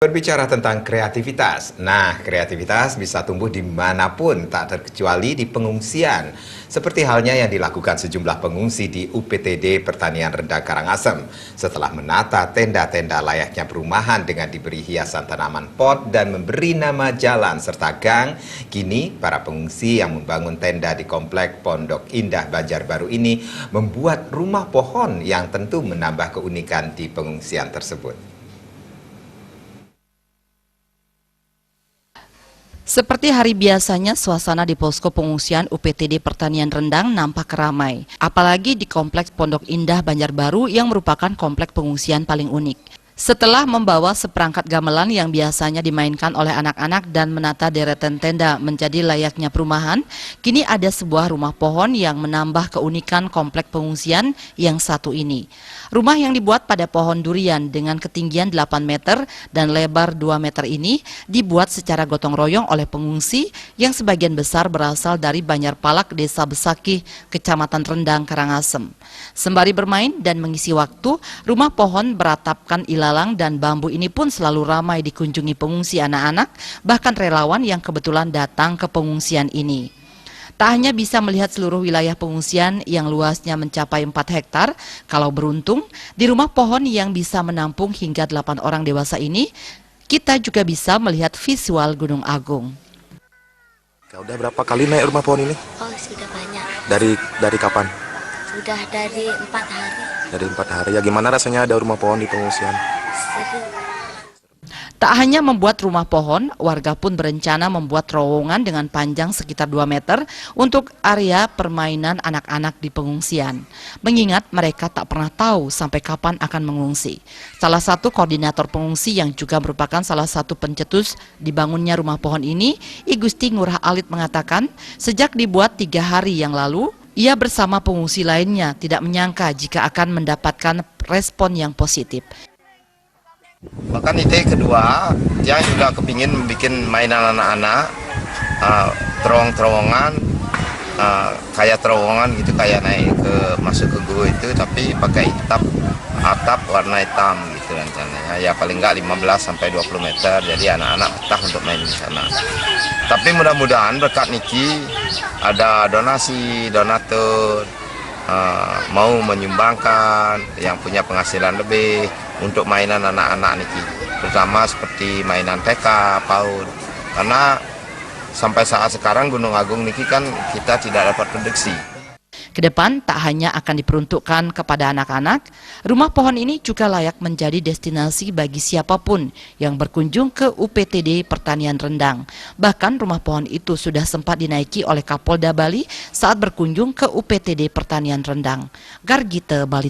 Berbicara tentang kreativitas, nah kreativitas bisa tumbuh dimanapun, tak terkecuali di pengungsian. Seperti halnya yang dilakukan sejumlah pengungsi di UPTD Pertanian Rendang Karangasem. Setelah menata tenda-tenda layaknya perumahan dengan diberi hiasan tanaman pot dan memberi nama jalan serta gang, kini para pengungsi yang membangun tenda di Komplek Pondok Indah Banjarbaru ini membuat rumah pohon yang tentu menambah keunikan di pengungsian tersebut. Seperti hari biasanya, suasana di posko pengungsian UPTD Pertanian Rendang nampak ramai. Apalagi di Kompleks Pondok Indah Banjarbaru yang merupakan kompleks pengungsian paling unik. Setelah membawa seperangkat gamelan yang biasanya dimainkan oleh anak-anak dan menata deretan tenda menjadi layaknya perumahan, kini ada sebuah rumah pohon yang menambah keunikan kompleks pengungsian yang satu ini. Rumah yang dibuat pada pohon durian dengan ketinggian 8 meter dan lebar 2 meter ini dibuat secara gotong royong oleh pengungsi yang sebagian besar berasal dari Banjarpalak, Desa Besakih, Kecamatan Rendang, Karangasem. Sembari bermain dan mengisi waktu, rumah pohon beratapkan ilalang dan bambu ini pun selalu ramai dikunjungi pengungsi anak-anak, bahkan relawan yang kebetulan datang ke pengungsian ini. Tak hanya bisa melihat seluruh wilayah pengungsian yang luasnya mencapai 4 hektar, kalau beruntung, di rumah pohon yang bisa menampung hingga 8 orang dewasa ini, kita juga bisa melihat visual Gunung Agung. Udah berapa kali naik rumah pohon ini? Oh, sudah banyak. Dari kapan? Sudah dari 4 hari. Dari 4 hari. Ya gimana rasanya ada rumah pohon di pengungsian? Seru. Tak hanya membuat rumah pohon, warga pun berencana membuat terowongan dengan panjang sekitar 2 meter untuk area permainan anak-anak di pengungsian. Mengingat mereka tak pernah tahu sampai kapan akan mengungsi. Salah satu koordinator pengungsi yang juga merupakan salah satu pencetus dibangunnya rumah pohon ini, I Gusti Ngurah Alit mengatakan, sejak dibuat 3 hari yang lalu, ia bersama pengungsi lainnya tidak menyangka jika akan mendapatkan respon yang positif. Bahkan ide kedua, dia juga kepingin bikin mainan anak-anak, terowongan, kayak terowongan gitu, kayak naik masuk ke gua itu, tapi pakai atap warna hitam gitu rencananya. Ya paling nggak 15-20 meter, jadi anak-anak betah untuk main di sana. Tapi mudah-mudahan berkat Niki ada donatur mau menyumbangkan yang punya penghasilan lebih untuk mainan anak-anak niki, terutama seperti mainan TK, PAUD. Karena sampai saat sekarang Gunung Agung niki kan kita tidak dapat prediksi. Kedepan tak hanya akan diperuntukkan kepada anak-anak, rumah pohon ini juga layak menjadi destinasi bagi siapapun yang berkunjung ke UPTD Pertanian Rendang. Bahkan rumah pohon itu sudah sempat dinaiki oleh Kapolda Bali saat berkunjung ke UPTD Pertanian Rendang. Gargita Bali.